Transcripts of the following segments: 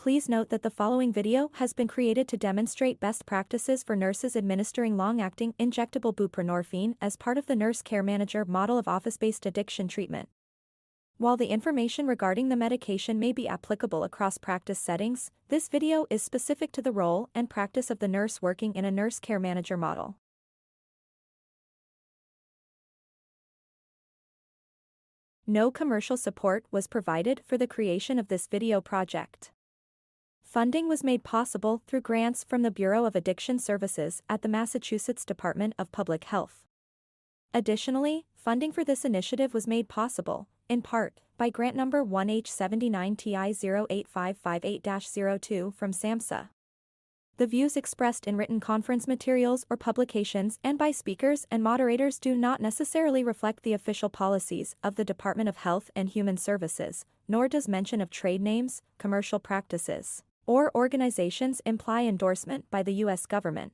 Please note that the following video has been created to demonstrate best practices for nurses administering long-acting injectable buprenorphine as part of the nurse care manager model of office-based addiction treatment. While the information regarding the medication may be applicable across practice settings, this video is specific to the role and practice of the nurse working in a nurse care manager model. No commercial support was provided for the creation of this video project. Funding was made possible through grants from the Bureau of Addiction Services at the Massachusetts Department of Public Health. Additionally, funding for this initiative was made possible, in part, by grant number 1H79TI08558-02 from SAMHSA. The views expressed in written conference materials or publications and by speakers and moderators do not necessarily reflect the official policies of the Department of Health and Human Services, nor does mention of trade names, commercial practices, or organizations imply endorsement by the U.S. government.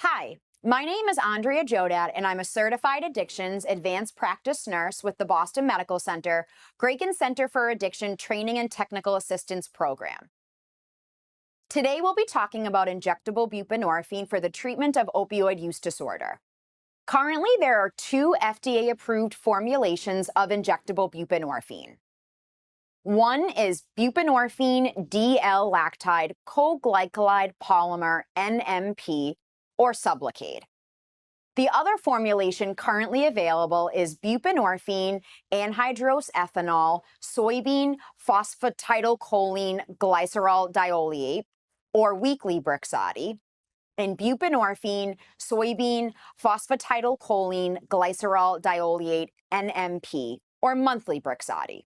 Hi, my name is Andrea Jodat, and I'm a certified addictions advanced practice nurse with the Boston Medical Center, Gragan Center for Addiction Training and Technical Assistance Program. Today we'll be talking about injectable buprenorphine for the treatment of opioid use disorder. Currently, there are 2 FDA-approved formulations of injectable buprenorphine. One is buprenorphine D-L-lactide coglycolide polymer NMP, or Sublocade. The other formulation currently available is buprenorphine anhydrous ethanol soybean phosphatidylcholine glycerol diolate, or weekly Brixadi, and buprenorphine soybean phosphatidylcholine glycerol diolate NMP, or monthly Brixadi.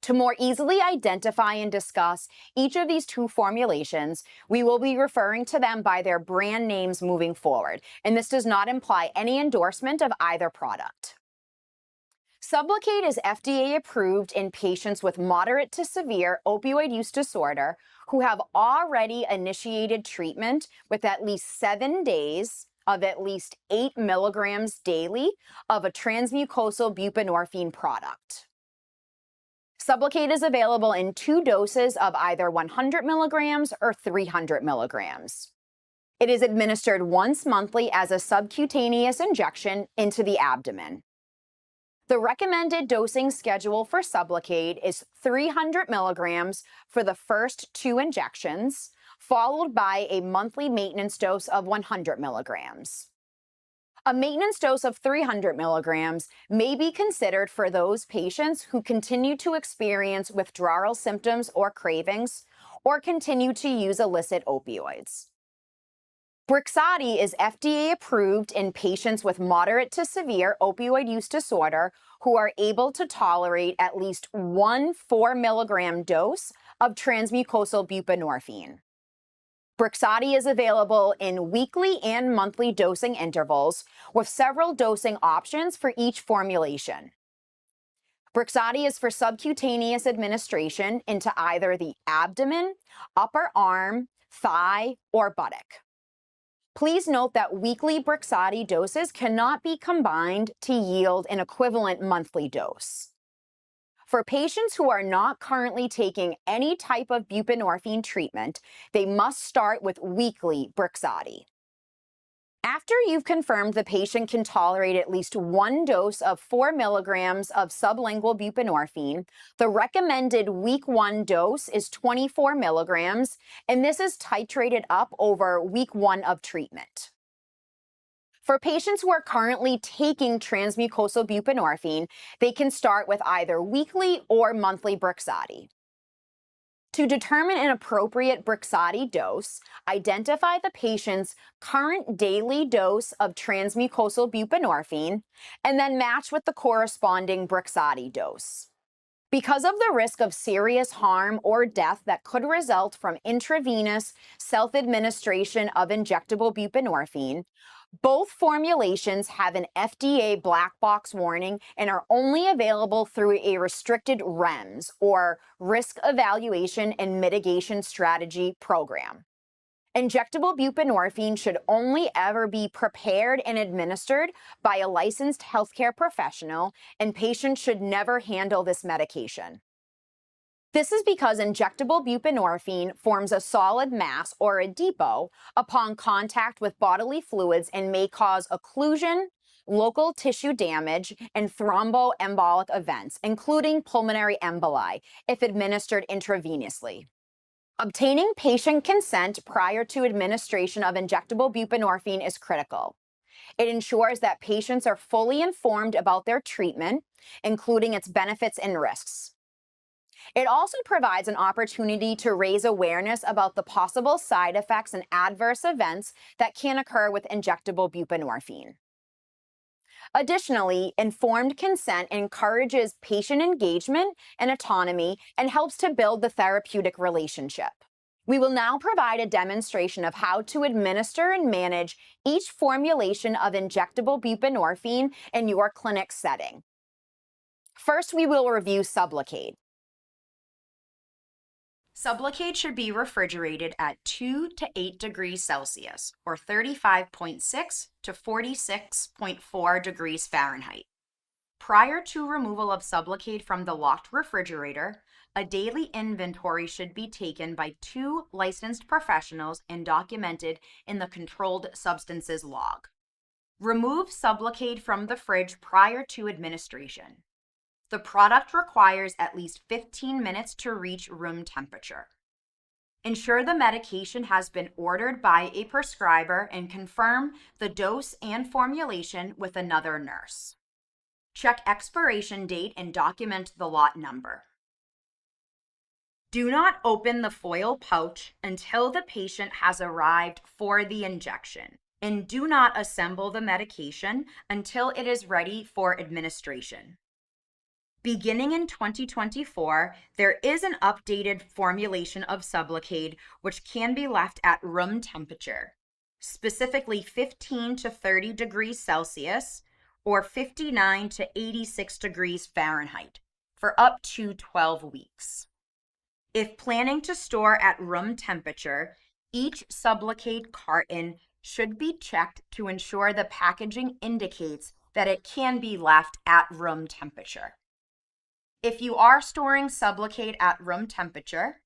To more easily identify and discuss each of these 2 formulations, we will be referring to them by their brand names moving forward, and this does not imply any endorsement of either product. Sublocade is FDA approved in patients with moderate to severe opioid use disorder who have already initiated treatment with at least 7 days of at least 8 milligrams daily of a transmucosal buprenorphine product. Sublocade is available in 2 doses of either 100 milligrams or 300 milligrams. It is administered once monthly as a subcutaneous injection into the abdomen. The recommended dosing schedule for Sublocade is 300 milligrams for the first 2 injections, followed by a monthly maintenance dose of 100 milligrams. A maintenance dose of 300 milligrams may be considered for those patients who continue to experience withdrawal symptoms or cravings, or continue to use illicit opioids. Brixadi is FDA approved in patients with moderate to severe opioid use disorder who are able to tolerate at least 1 4-milligram dose of transmucosal buprenorphine. Brixadi is available in weekly and monthly dosing intervals with several dosing options for each formulation. Brixadi is for subcutaneous administration into either the abdomen, upper arm, thigh, or buttock. Please note that weekly Brixadi doses cannot be combined to yield an equivalent monthly dose. For patients who are not currently taking any type of buprenorphine treatment, they must start with weekly Brixadi. After you've confirmed the patient can tolerate at least 1 dose of 4 milligrams of sublingual buprenorphine, the recommended week 1 dose is 24 milligrams, and this is titrated up over week 1 of treatment. For patients who are currently taking transmucosal buprenorphine, they can start with either weekly or monthly Brixadi. To determine an appropriate Brixadi dose, identify the patient's current daily dose of transmucosal buprenorphine, and then match with the corresponding Brixadi dose. Because of the risk of serious harm or death that could result from intravenous self-administration of injectable buprenorphine, both formulations have an FDA black box warning and are only available through a restricted REMS, or Risk Evaluation and Mitigation Strategy program. Injectable buprenorphine should only ever be prepared and administered by a licensed healthcare professional, and patients should never handle this medication. This is because injectable buprenorphine forms a solid mass or a depot upon contact with bodily fluids and may cause occlusion, local tissue damage, and thromboembolic events, including pulmonary emboli, if administered intravenously. Obtaining patient consent prior to administration of injectable buprenorphine is critical. It ensures that patients are fully informed about their treatment, including its benefits and risks. It also provides an opportunity to raise awareness about the possible side effects and adverse events that can occur with injectable buprenorphine. Additionally, informed consent encourages patient engagement and autonomy and helps to build the therapeutic relationship. We will now provide a demonstration of how to administer and manage each formulation of injectable buprenorphine in your clinic setting. First, we will review Sublocade. Sublocade should be refrigerated at 2 to 8 degrees Celsius, or 35.6 to 46.4 degrees Fahrenheit. Prior to removal of Sublocade from the locked refrigerator, a daily inventory should be taken by 2 licensed professionals and documented in the controlled substances log. Remove Sublocade from the fridge prior to administration. The product requires at least 15 minutes to reach room temperature. Ensure the medication has been ordered by a prescriber and confirm the dose and formulation with another nurse. Check expiration date and document the lot number. Do not open the foil pouch until the patient has arrived for the injection, and do not assemble the medication until it is ready for administration. Beginning in 2024, there is an updated formulation of Sublocade which can be left at room temperature, specifically 15 to 30 degrees Celsius or 59 to 86 degrees Fahrenheit for up to 12 weeks. If planning to store at room temperature, each Sublocade carton should be checked to ensure the packaging indicates that it can be left at room temperature. If you are storing Sublocade at room temperature,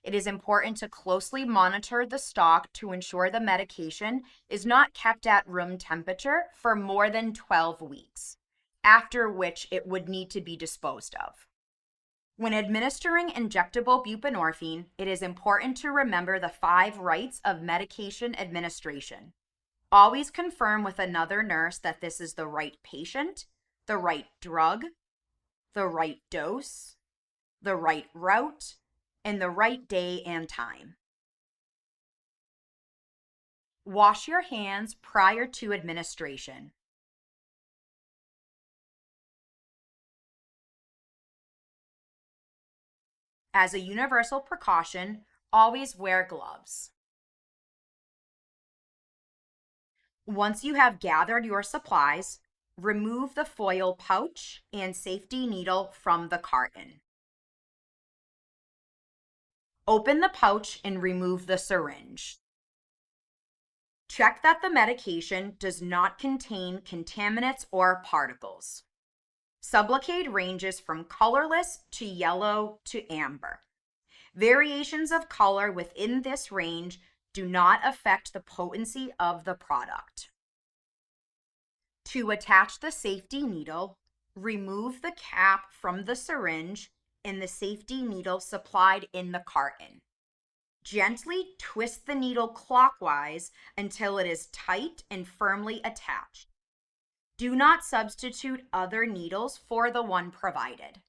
it is important to closely monitor the stock to ensure the medication is not kept at room temperature for more than 12 weeks, after which it would need to be disposed of. When administering injectable buprenorphine, it is important to remember the 5 rights of medication administration. Always confirm with another nurse that this is the right patient, the right drug, the right dose, the right route, and the right day and time. Wash your hands prior to administration. As a universal precaution, always wear gloves. Once you have gathered your supplies, remove the foil pouch and safety needle from the carton. Open the pouch and remove the syringe. Check that the medication does not contain contaminants or particles. Sublocade ranges from colorless to yellow to amber. Variations of color within this range do not affect the potency of the product. To attach the safety needle, remove the cap from the syringe and the safety needle supplied in the carton. Gently twist the needle clockwise until it is tight and firmly attached. Do not substitute other needles for the one provided.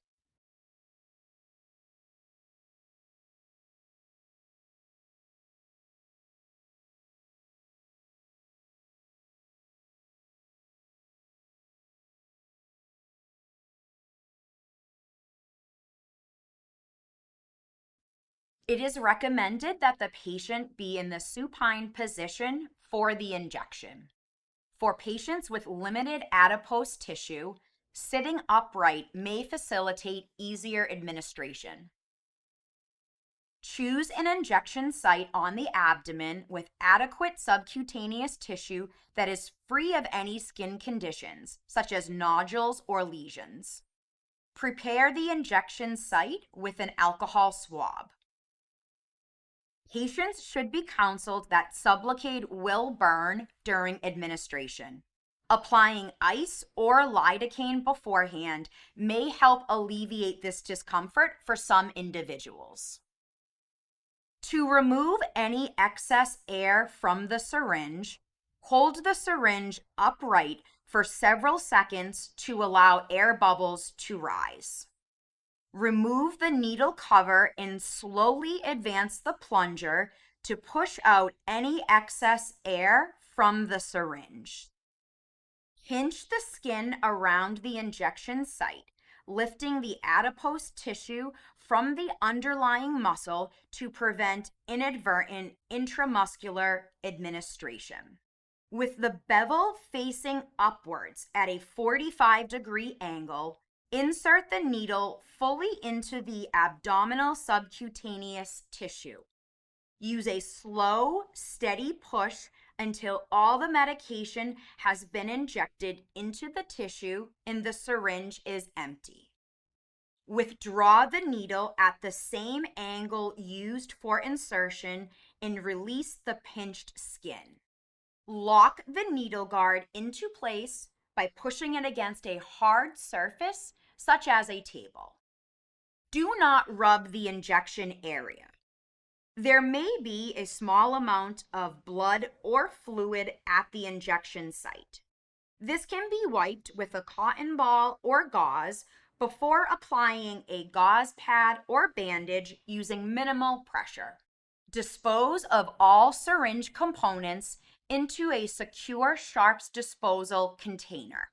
It is recommended that the patient be in the supine position for the injection. For patients with limited adipose tissue, sitting upright may facilitate easier administration. Choose an injection site on the abdomen with adequate subcutaneous tissue that is free of any skin conditions, such as nodules or lesions. Prepare the injection site with an alcohol swab. Patients should be counseled that Sublocade will burn during administration. Applying ice or lidocaine beforehand may help alleviate this discomfort for some individuals. To remove any excess air from the syringe, hold the syringe upright for several seconds to allow air bubbles to rise. Remove the needle cover and slowly advance the plunger to push out any excess air from the syringe. Pinch the skin around the injection site, lifting the adipose tissue from the underlying muscle to prevent inadvertent intramuscular administration. With the bevel facing upwards at a 45-degree angle, insert the needle fully into the abdominal subcutaneous tissue. Use a slow, steady push until all the medication has been injected into the tissue and the syringe is empty. Withdraw the needle at the same angle used for insertion and release the pinched skin. Lock the needle guard into place by pushing it against a hard surface, such as a table. Do not rub the injection area. There may be a small amount of blood or fluid at the injection site. This can be wiped with a cotton ball or gauze before applying a gauze pad or bandage using minimal pressure. Dispose of all syringe components into a secure sharps disposal container.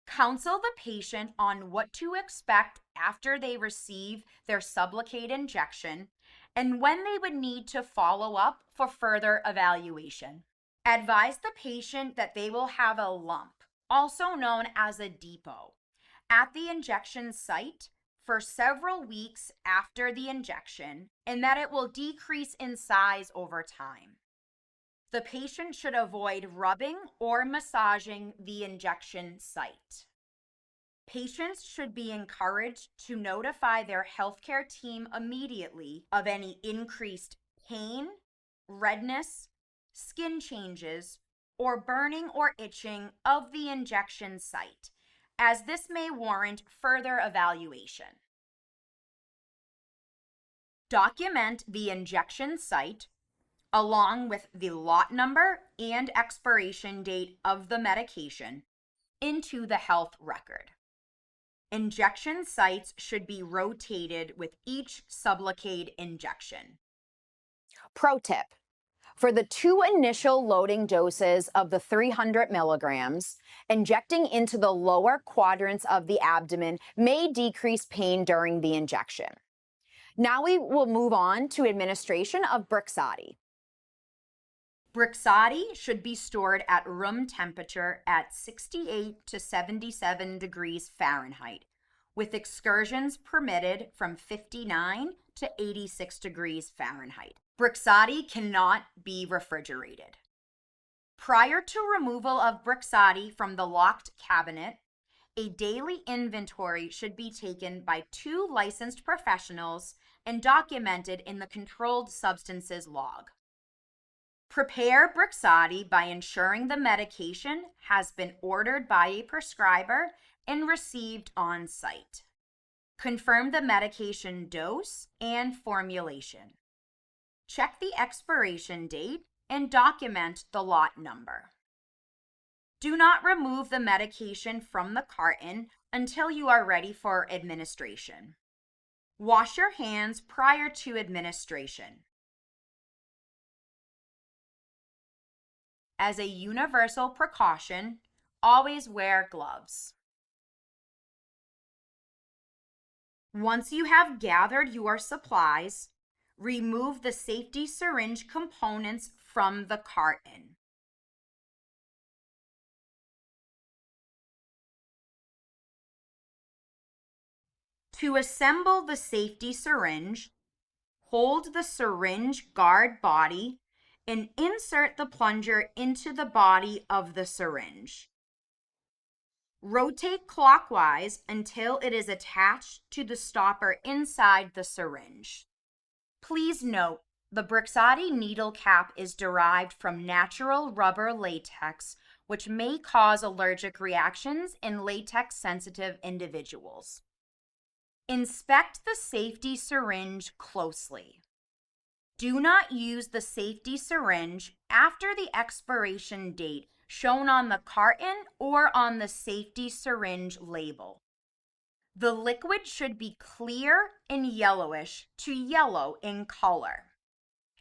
Counsel the patient on what to expect after they receive their Sublocade injection and when they would need to follow up for further evaluation. Advise the patient that they will have a lump, also known as a depot, at the injection site for several weeks after the injection and that it will decrease in size over time. The patient should avoid rubbing or massaging the injection site. Patients should be encouraged to notify their healthcare team immediately of any increased pain, redness, skin changes, or burning or itching of the injection site, as this may warrant further evaluation. Document the injection site along with the lot number and expiration date of the medication into the health record. Injection sites should be rotated with each Sublocade injection. Pro tip: for the 2 initial loading doses of the 300 milligrams, injecting into the lower quadrants of the abdomen may decrease pain during the injection. Now we will move on to administration of Brixadi. Brixadi should be stored at room temperature at 68 to 77 degrees Fahrenheit, with excursions permitted from 59 to 86 degrees Fahrenheit. Brixadi cannot be refrigerated. Prior to removal of Brixadi from the locked cabinet, a daily inventory should be taken by 2 licensed professionals and documented in the controlled substances log. Prepare Brixadi by ensuring the medication has been ordered by a prescriber and received on site. Confirm the medication dose and formulation. Check the expiration date and document the lot number. Do not remove the medication from the carton until you are ready for administration. Wash your hands prior to administration. As a universal precaution, always wear gloves. Once you have gathered your supplies, remove the safety syringe components from the carton. To assemble the safety syringe, hold the syringe guard body and insert the plunger into the body of the syringe. Rotate clockwise until it is attached to the stopper inside the syringe. Please note, the Brixadi needle cap is derived from natural rubber latex, which may cause allergic reactions in latex-sensitive individuals. Inspect the safety syringe closely. Do not use the safety syringe after the expiration date shown on the carton or on the safety syringe label. The liquid should be clear and yellowish to yellow in color.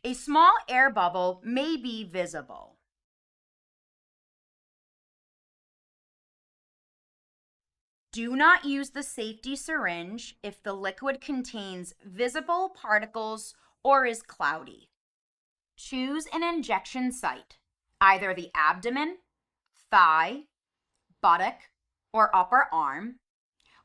A small air bubble may be visible. Do not use the safety syringe if the liquid contains visible particles or is cloudy. Choose an injection site, either the abdomen, thigh, buttock, or upper arm,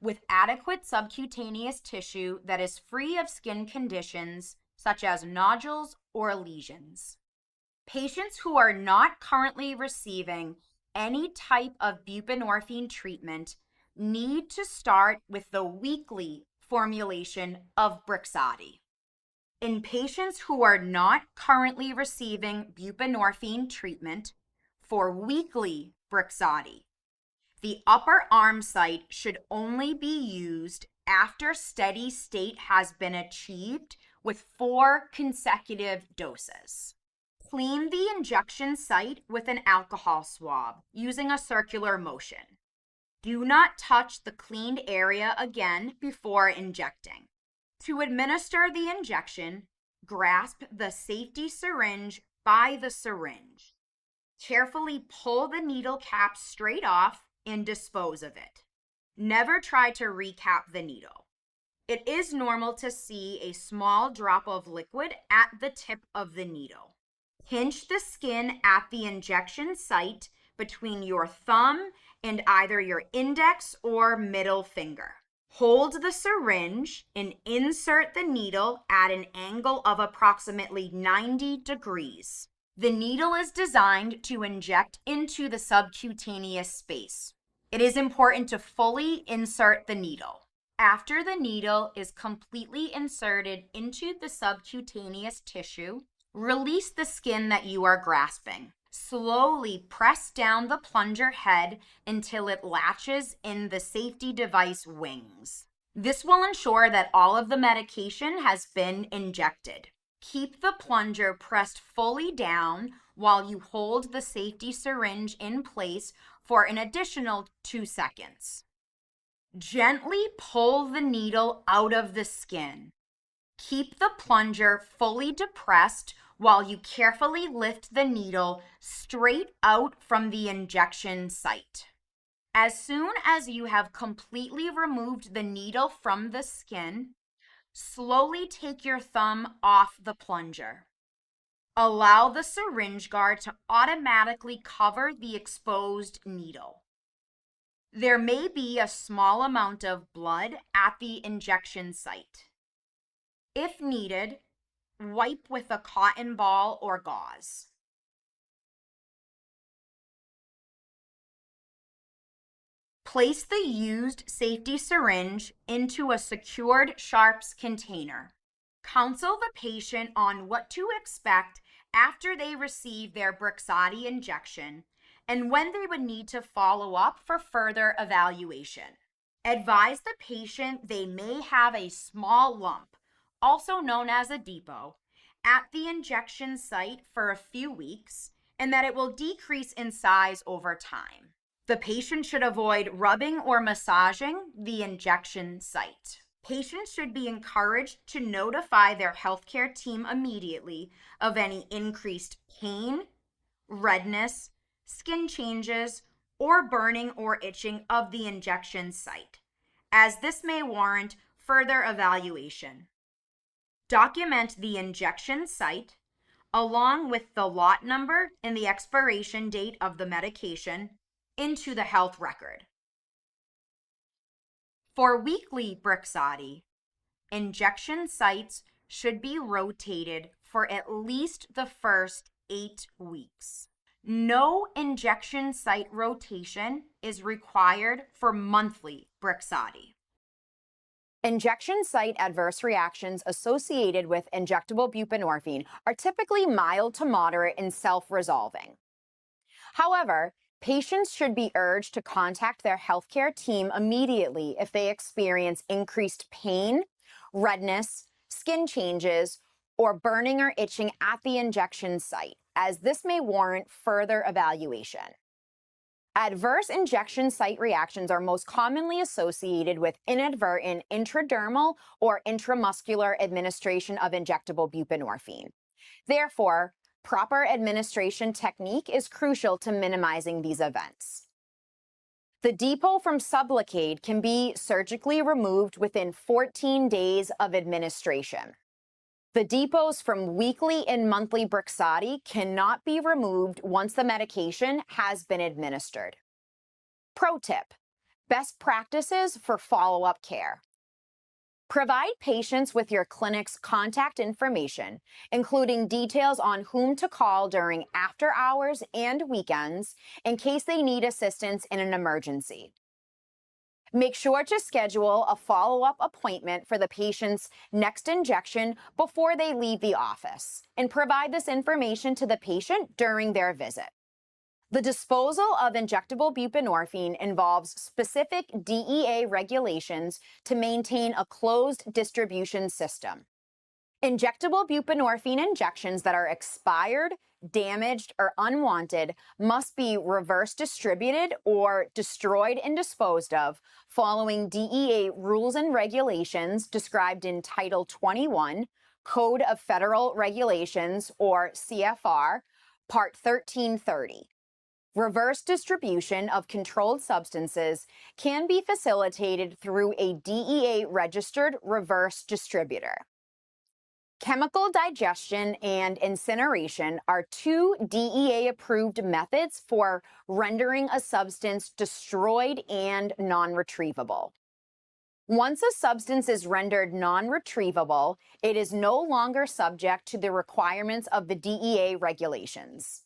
with adequate subcutaneous tissue that is free of skin conditions such as nodules or lesions. Patients who are not currently receiving any type of buprenorphine treatment need to start with the weekly formulation of Brixadi. In patients who are not currently receiving buprenorphine treatment for weekly Brixadi, the upper arm site should only be used after steady state has been achieved with 4 consecutive doses. Clean the injection site with an alcohol swab using a circular motion. Do not touch the cleaned area again before injecting. To administer the injection, grasp the safety syringe by the syringe. Carefully pull the needle cap straight off and dispose of it. Never try to recap the needle. It is normal to see a small drop of liquid at the tip of the needle. Pinch the skin at the injection site between your thumb and either your index or middle finger. Hold the syringe and insert the needle at an angle of approximately 90 degrees. The needle is designed to inject into the subcutaneous space. It is important to fully insert the needle. After the needle is completely inserted into the subcutaneous tissue, release the skin that you are grasping. Slowly press down the plunger head until it latches in the safety device wings. This will ensure that all of the medication has been injected. Keep the plunger pressed fully down while you hold the safety syringe in place for an additional 2 seconds. Gently pull the needle out of the skin. Keep the plunger fully depressed while you carefully lift the needle straight out from the injection site. As soon as you have completely removed the needle from the skin, slowly take your thumb off the plunger. Allow the syringe guard to automatically cover the exposed needle. There may be a small amount of blood at the injection site. If needed, wipe with a cotton ball or gauze. Place the used safety syringe into a secured sharps container. Counsel the patient on what to expect after they receive their Brixadi injection and when they would need to follow up for further evaluation. Advise the patient they may have a small lump, also known as a depot, at the injection site for a few weeks and that it will decrease in size over time. The patient should avoid rubbing or massaging the injection site. Patients should be encouraged to notify their healthcare team immediately of any increased pain, redness, skin changes, or burning or itching of the injection site, as this may warrant further evaluation. Document the injection site along with the lot number and the expiration date of the medication into the health record. For weekly Brixadi, injection sites should be rotated for at least the first 8 weeks. No injection site rotation is required for monthly Brixadi. Injection site adverse reactions associated with injectable buprenorphine are typically mild to moderate and self-resolving. However, patients should be urged to contact their healthcare team immediately if they experience increased pain, redness, skin changes, or burning or itching at the injection site, as this may warrant further evaluation. Adverse injection site reactions are most commonly associated with inadvertent intradermal or intramuscular administration of injectable buprenorphine. Therefore, proper administration technique is crucial to minimizing these events. The depot from Sublocade can be surgically removed within 14 days of administration. The depots from weekly and monthly Brixadi cannot be removed once the medication has been administered. Pro tip: best practices for follow-up care. Provide patients with your clinic's contact information, including details on whom to call during after hours and weekends in case they need assistance in an emergency. Make sure to schedule a follow-up appointment for the patient's next injection before they leave the office, and provide this information to the patient during their visit. The disposal of injectable buprenorphine involves specific DEA regulations to maintain a closed distribution system. Injectable buprenorphine injections that are expired, damaged, or unwanted must be reverse distributed or destroyed and disposed of following DEA rules and regulations described in Title 21, Code of Federal Regulations, or CFR, Part 1330. Reverse distribution of controlled substances can be facilitated through a DEA-registered reverse distributor. Chemical digestion and incineration are two DEA-approved methods for rendering a substance destroyed and non-retrievable. Once a substance is rendered non-retrievable, it is no longer subject to the requirements of the DEA regulations.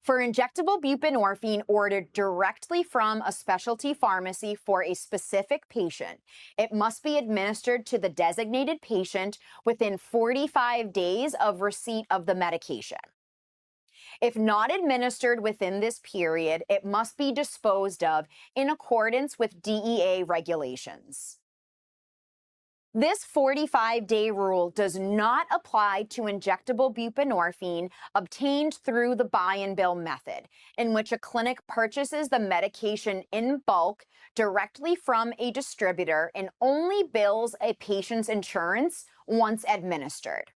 For injectable buprenorphine ordered directly from a specialty pharmacy for a specific patient, it must be administered to the designated patient within 45 days of receipt of the medication. If not administered within this period, it must be disposed of in accordance with DEA regulations. This 45-day rule does not apply to injectable buprenorphine obtained through the buy-and-bill method, in which a clinic purchases the medication in bulk directly from a distributor and only bills a patient's insurance once administered.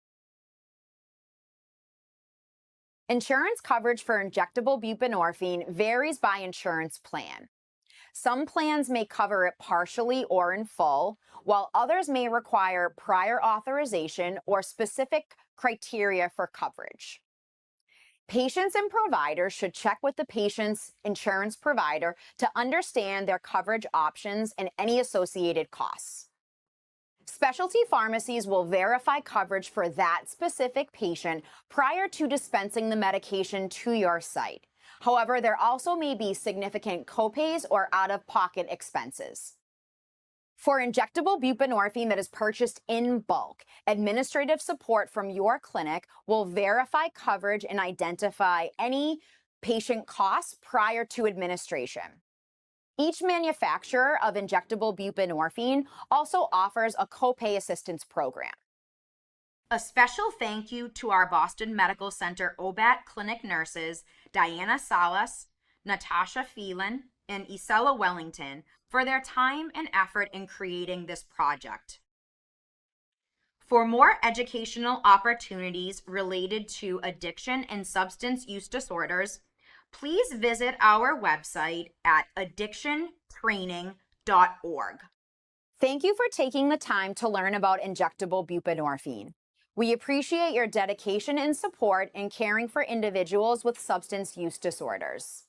Insurance coverage for injectable buprenorphine varies by insurance plan. Some plans may cover it partially or in full, while others may require prior authorization or specific criteria for coverage. Patients and providers should check with the patient's insurance provider to understand their coverage options and any associated costs. Specialty pharmacies will verify coverage for that specific patient prior to dispensing the medication to your site. However, there also may be significant copays or out-of-pocket expenses. For injectable buprenorphine that is purchased in bulk, administrative support from your clinic will verify coverage and identify any patient costs prior to administration. Each manufacturer of injectable buprenorphine also offers a copay assistance program. A special thank you to our Boston Medical Center OBAT clinic nurses, Diana Salas, Natasha Phelan, and Isella Wellington for their time and effort in creating this project. For more educational opportunities related to addiction and substance use disorders, please visit our website at addictiontraining.org. Thank you for taking the time to learn about injectable buprenorphine. We appreciate your dedication and support in caring for individuals with substance use disorders.